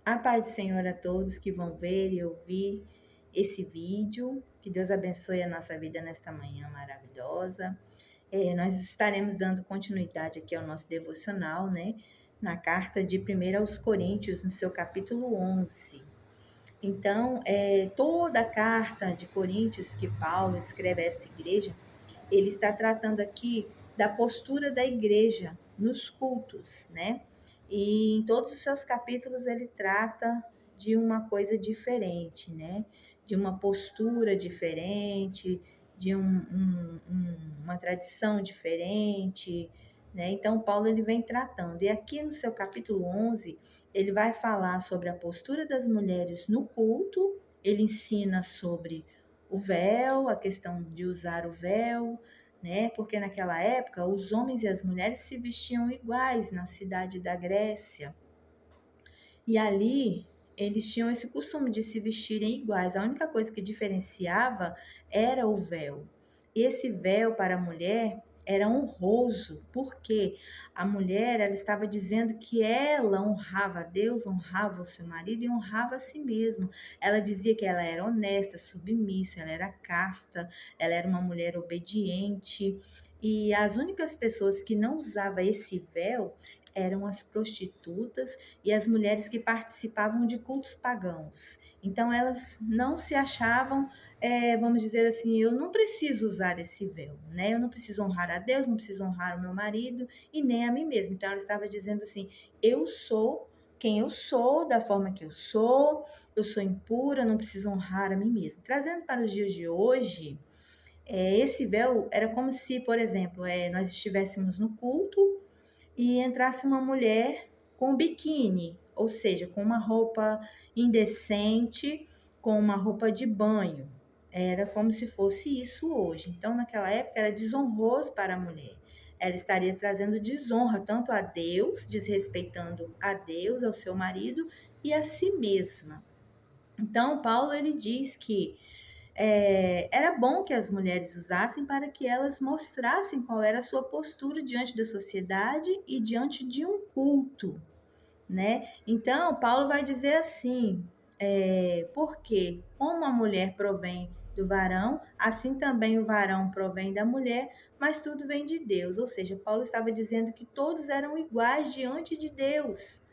A paz do Senhor a todos que vão ver e ouvir esse vídeo. Que Deus abençoe a nossa vida nesta manhã maravilhosa. Nós estaremos dando continuidade aqui ao nosso devocional, né? Na carta de 1 aos Coríntios, no seu capítulo 11. Então, toda a carta de Coríntios que Paulo escreve a essa igreja, ele está tratando aqui da postura da igreja nos cultos, né? E em todos os seus capítulos ele trata de uma coisa diferente, né? De uma postura diferente, de uma tradição diferente, né? Então, Paulo ele vem tratando. E aqui no seu capítulo 11, ele vai falar sobre a postura das mulheres no culto, ele ensina sobre o véu, a questão de usar o véu, né? Porque naquela época os homens e as mulheres se vestiam iguais na cidade da Grécia. E ali eles tinham esse costume de se vestirem iguais. A única coisa que diferenciava era o véu. E esse véu para a mulher era honroso, porque a mulher ela estava dizendo que ela honrava a Deus, honrava o seu marido e honrava a si mesma. Ela dizia que ela era honesta, submissa, ela era casta, ela era uma mulher obediente. E as únicas pessoas que não usavam esse véu eram as prostitutas e as mulheres que participavam de cultos pagãos. Então elas não se achavam, vamos dizer assim, eu não preciso usar esse véu, né? Eu não preciso honrar a Deus, não preciso honrar o meu marido e nem a mim mesma. Então ela estava dizendo assim, eu sou quem eu sou, da forma que eu sou impura, não preciso honrar a mim mesma. Trazendo para os dias de hoje, esse véu era como se, por exemplo, nós estivéssemos no culto e entrasse uma mulher com biquíni, ou seja, com uma roupa indecente, com uma roupa de banho. Era como se fosse isso hoje. Então, naquela época, era desonroso para a mulher. Ela estaria trazendo desonra tanto a Deus, desrespeitando a Deus, ao seu marido e a si mesma. Então, Paulo ele diz que era bom que as mulheres usassem para que elas mostrassem qual era a sua postura diante da sociedade e diante de um culto, né? Então, Paulo vai dizer assim, porque como a mulher provém do varão, assim também o varão provém da mulher, mas tudo vem de Deus. Ou seja, Paulo estava dizendo que todos eram iguais diante de Deus.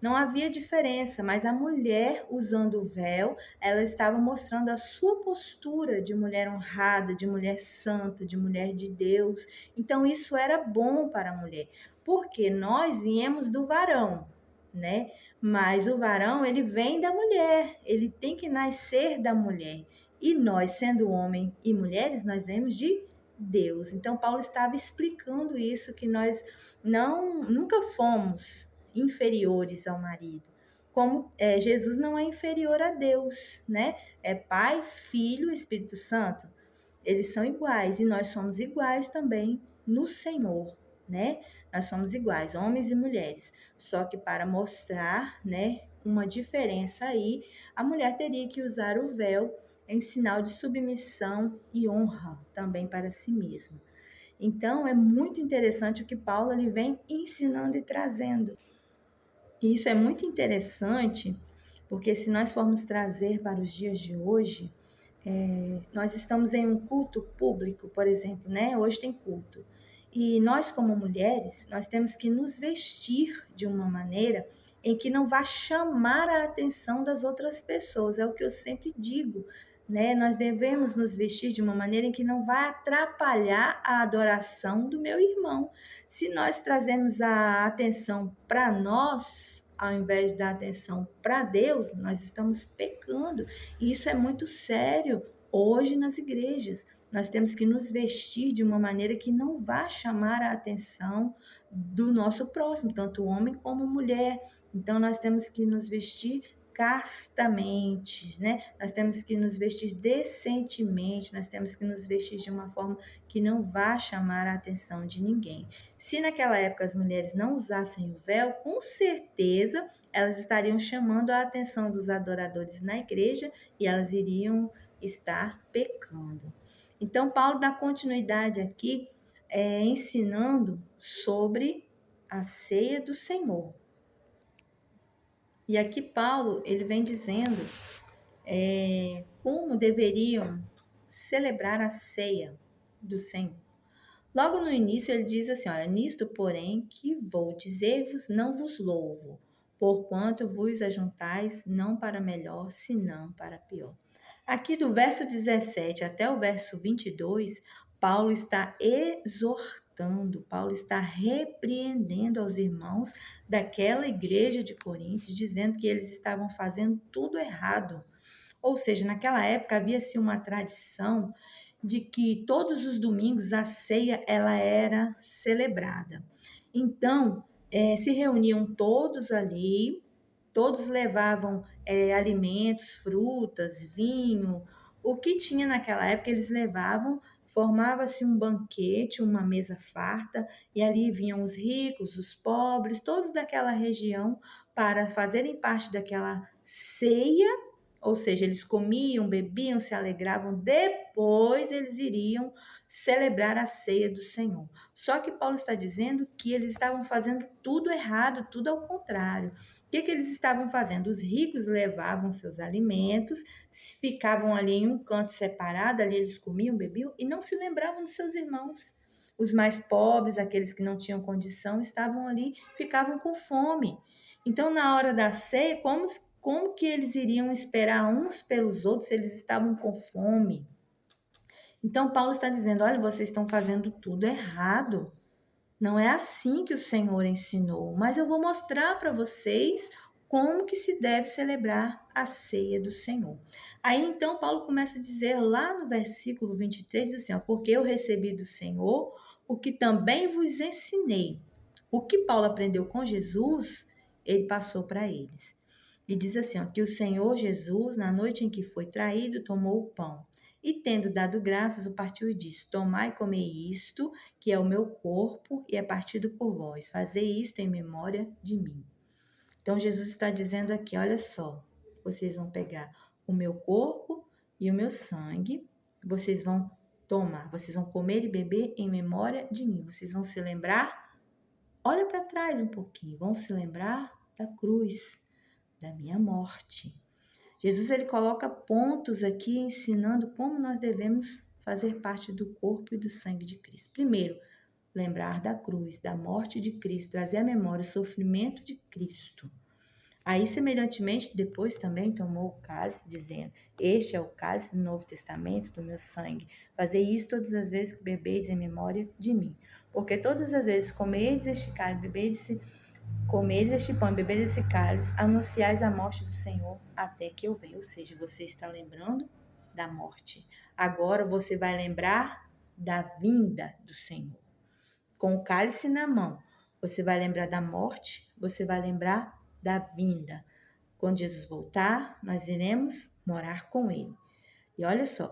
Não havia diferença, mas a mulher usando o véu, ela estava mostrando a sua postura de mulher honrada, de mulher santa, de mulher de Deus. Então isso era bom para a mulher, porque nós viemos do varão, né? Mas o varão, ele vem da mulher, ele tem que nascer da mulher. E nós, sendo homem e mulheres, nós vemos de Deus. Então Paulo estava explicando isso que nós nunca fomos inferiores ao marido. Como Jesus não é inferior a Deus, né? É Pai, Filho, Espírito Santo. Eles são iguais e nós somos iguais também no Senhor, né? Nós somos iguais, homens e mulheres. Só que para mostrar, né, uma diferença aí, a mulher teria que usar o véu em sinal de submissão e honra também para si mesma. Então, é muito interessante o que Paulo ele vem ensinando e trazendo. E isso é muito interessante, porque se nós formos trazer para os dias de hoje, nós estamos em um culto público, por exemplo, né? Hoje tem culto. E nós, como mulheres, nós temos que nos vestir de uma maneira em que não vá chamar a atenção das outras pessoas. É o que eu sempre digo, né? Nós devemos nos vestir de uma maneira em que não vá atrapalhar a adoração do meu irmão. Se nós trazemos a atenção para nós, ao invés da atenção para Deus, nós estamos pecando. E isso é muito sério hoje nas igrejas. Nós temos que nos vestir de uma maneira que não vá chamar a atenção do nosso próximo, tanto homem como mulher. Então, nós temos que nos vestir castamente, né? Nós temos que nos vestir decentemente, nós temos que nos vestir de uma forma que não vá chamar a atenção de ninguém. Se naquela época as mulheres não usassem o véu, com certeza elas estariam chamando a atenção dos adoradores na igreja e elas iriam estar pecando. Então, Paulo dá continuidade aqui, ensinando sobre a ceia do Senhor. E aqui Paulo, ele vem dizendo como deveriam celebrar a ceia do Senhor. Logo no início ele diz assim, olha, nisto porém que vou dizer-vos, não vos louvo, porquanto vos ajuntais não para melhor, senão para pior. Aqui do verso 17 até o verso 22, Paulo está exortando, Paulo está repreendendo aos irmãos daquela igreja de Coríntios, dizendo que eles estavam fazendo tudo errado. Ou seja, naquela época havia-se uma tradição de que todos os domingos a ceia ela era celebrada. Então, se reuniam todos ali, todos levavam alimentos, frutas, vinho, o que tinha naquela época eles levavam, formava-se um banquete, uma mesa farta, e ali vinham os ricos, os pobres, todos daquela região para fazerem parte daquela ceia, ou seja, eles comiam, bebiam, se alegravam, depois eles iriam celebrar a ceia do Senhor. Só que Paulo está dizendo que eles estavam fazendo tudo errado, tudo ao contrário. O que eles estavam fazendo? Os ricos levavam seus alimentos, ficavam ali em um canto separado, ali eles comiam, bebiam e não se lembravam dos seus irmãos. Os mais pobres, aqueles que não tinham condição, estavam ali, ficavam com fome. Então, na hora da ceia, como que eles iriam esperar uns pelos outros se eles estavam com fome? Então, Paulo está dizendo, olha, vocês estão fazendo tudo errado. Não é assim que o Senhor ensinou, mas eu vou mostrar para vocês como que se deve celebrar a ceia do Senhor. Aí então Paulo começa a dizer lá no versículo 23, diz assim, ó, porque eu recebi do Senhor o que também vos ensinei. O que Paulo aprendeu com Jesus, ele passou para eles. E diz assim, ó, que o Senhor Jesus, na noite em que foi traído, tomou o pão. E tendo dado graças, o partiu e disse, tomai e comei isto, que é o meu corpo e é partido por vós. Fazei isto em memória de mim. Então, Jesus está dizendo aqui, olha só, vocês vão pegar o meu corpo e o meu sangue, vocês vão tomar, vocês vão comer e beber em memória de mim. Vocês vão se lembrar, olha para trás um pouquinho, vão se lembrar da cruz, da minha morte. Jesus ele coloca pontos aqui ensinando como nós devemos fazer parte do corpo e do sangue de Cristo. Primeiro, lembrar da cruz, da morte de Cristo, trazer à memória o sofrimento de Cristo. Aí, semelhantemente, depois também tomou o cálice, dizendo, este é o cálice do Novo Testamento, do meu sangue. Fazei isso todas as vezes que bebedes em memória de mim. Porque todas as vezes que comerdes este cálice, comeres este pão e beberes esse cálice, anunciais a morte do Senhor até que eu venha. Ou seja, você está lembrando da morte. Agora você vai lembrar da vinda do Senhor. Com o cálice na mão, você vai lembrar da morte, você vai lembrar da vinda. Quando Jesus voltar, nós iremos morar com ele. E olha só,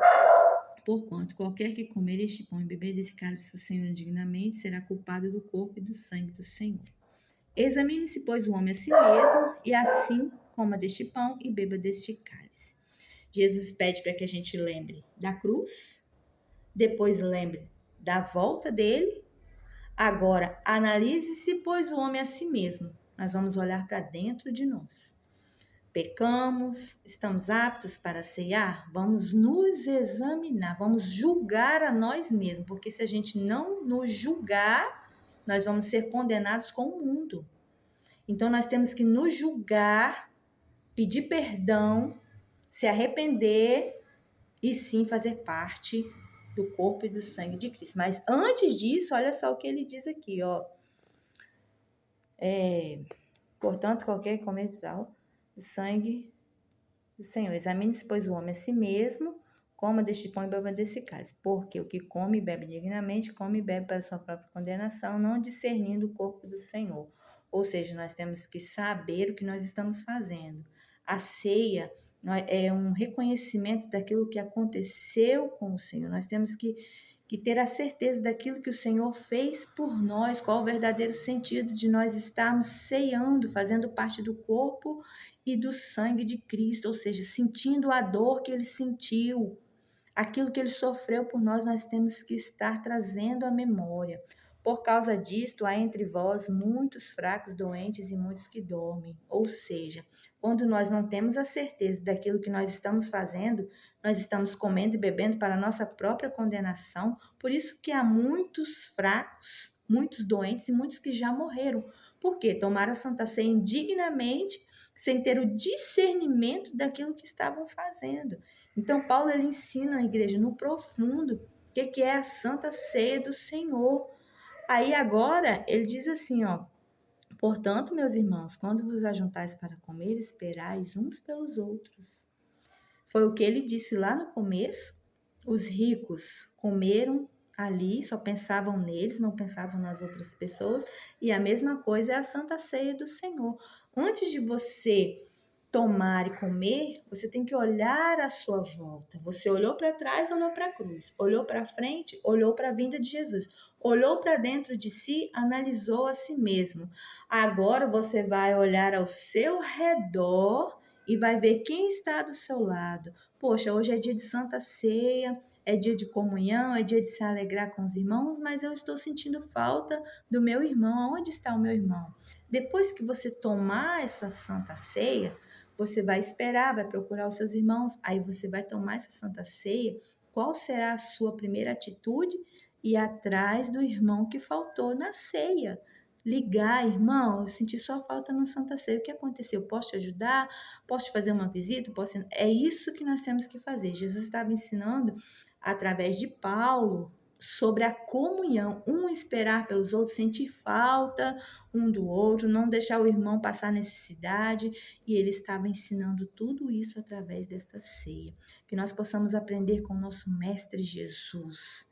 porquanto qualquer que comer este pão e beber desse cálice do Senhor indignamente será culpado do corpo e do sangue do Senhor. Examine-se, pois, o homem a si mesmo, e assim coma deste pão e beba deste cálice. Jesus pede para que a gente lembre da cruz, depois lembre da volta dele. Agora, analise-se, pois, o homem a si mesmo. Nós vamos olhar para dentro de nós. Pecamos, estamos aptos para ceiar? Vamos nos examinar, vamos julgar a nós mesmos, porque se a gente não nos julgar, nós vamos ser condenados com o mundo. Então, nós temos que nos julgar, pedir perdão, se arrepender e sim fazer parte do corpo e do sangue de Cristo. Mas antes disso, olha só o que ele diz aqui, ó. Portanto, qualquer que comer do sangue do Senhor. Examine-se, pois, o homem a si mesmo, coma deste pão e beba desse cálice. Porque o que come e bebe dignamente, come e bebe para sua própria condenação, não discernindo o corpo do Senhor. Ou seja, nós temos que saber o que nós estamos fazendo. A ceia é um reconhecimento daquilo que aconteceu com o Senhor. Nós temos que ter a certeza daquilo que o Senhor fez por nós, qual o verdadeiro sentido de nós estarmos ceando, fazendo parte do corpo e do sangue de Cristo, ou seja, sentindo a dor que ele sentiu, aquilo que ele sofreu por nós, nós temos que estar trazendo à memória. Por causa disto, há entre vós muitos fracos, doentes e muitos que dormem. Ou seja, quando nós não temos a certeza daquilo que nós estamos fazendo, nós estamos comendo e bebendo para a nossa própria condenação. Por isso que há muitos fracos, muitos doentes e muitos que já morreram. Por quê? Tomaram a Santa Ceia indignamente, sem ter o discernimento daquilo que estavam fazendo. Então, Paulo ele ensina a igreja no profundo o que é a Santa Ceia do Senhor. Aí agora ele diz assim, ó: portanto, meus irmãos, quando vos ajuntais para comer, esperais uns pelos outros. Foi o que ele disse lá no começo. Os ricos comeram ali, só pensavam neles, não pensavam nas outras pessoas. E a mesma coisa é a Santa Ceia do Senhor. Antes de você tomar e comer, você tem que olhar à sua volta. Você olhou para trás, olhou para a cruz. Olhou para frente, olhou para a vinda de Jesus. Olhou para dentro de si, analisou a si mesmo. Agora você vai olhar ao seu redor e vai ver quem está do seu lado. Poxa, hoje é dia de Santa Ceia, é dia de comunhão, é dia de se alegrar com os irmãos, mas eu estou sentindo falta do meu irmão. Aonde está o meu irmão? Depois que você tomar essa Santa Ceia, você vai esperar, vai procurar os seus irmãos, aí você vai tomar essa Santa Ceia. Qual será a sua primeira atitude? Ir atrás do irmão que faltou na ceia. Ligar, irmão, eu senti sua falta na Santa Ceia. O que aconteceu? Posso te ajudar? Posso te fazer uma visita? É isso que nós temos que fazer. Jesus estava ensinando através de Paulo sobre a comunhão, um esperar pelos outros, sentir falta um do outro, não deixar o irmão passar necessidade, e ele estava ensinando tudo isso através desta ceia. Que nós possamos aprender com o nosso Mestre Jesus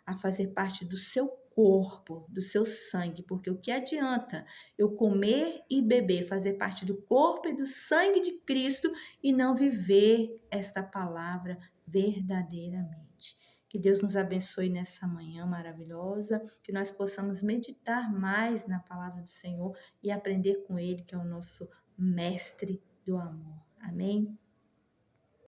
a fazer parte do seu corpo, do seu sangue, porque o que adianta eu comer e beber, fazer parte do corpo e do sangue de Cristo e não viver esta palavra verdadeiramente? Que Deus nos abençoe nessa manhã maravilhosa, que nós possamos meditar mais na palavra do Senhor e aprender com Ele, que é o nosso mestre do amor. Amém?